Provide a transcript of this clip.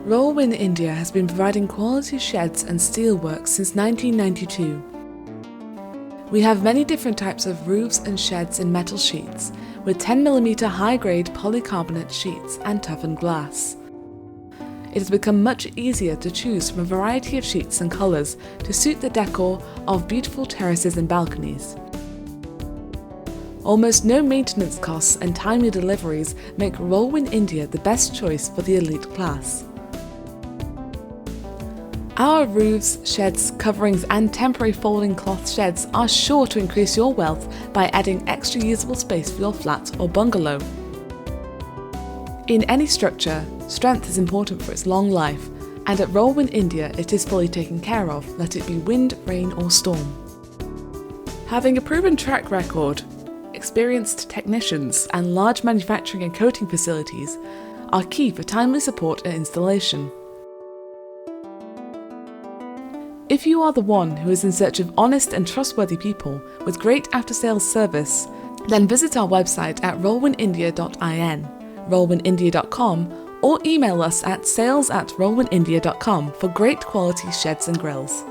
RollwinIndia has been providing quality sheds and steelwork since 1992. We have many different types of roofs and sheds in metal sheets, with 10mm high-grade polycarbonate sheets and toughened glass. It has become much easier to choose from a variety of sheets and colours to suit the decor of beautiful terraces and balconies. Almost no maintenance costs and timely deliveries make RollwinIndia the best choice for the elite class. Our roofs, sheds, coverings and temporary folding cloth sheds are sure to increase your wealth by adding extra usable space for your flat or bungalow. In any structure, strength is important for its long life, and at RollwinIndia it is fully taken care of, let it be wind, rain or storm. Having a proven track record, experienced technicians and large manufacturing and coating facilities are key for timely support and installation. If you are the one who is in search of honest and trustworthy people with great after-sales service, then visit our website at rollwinindia.in, rollwinindia.com, or email us at sales@rollwinindia.com for great quality sheds and grills.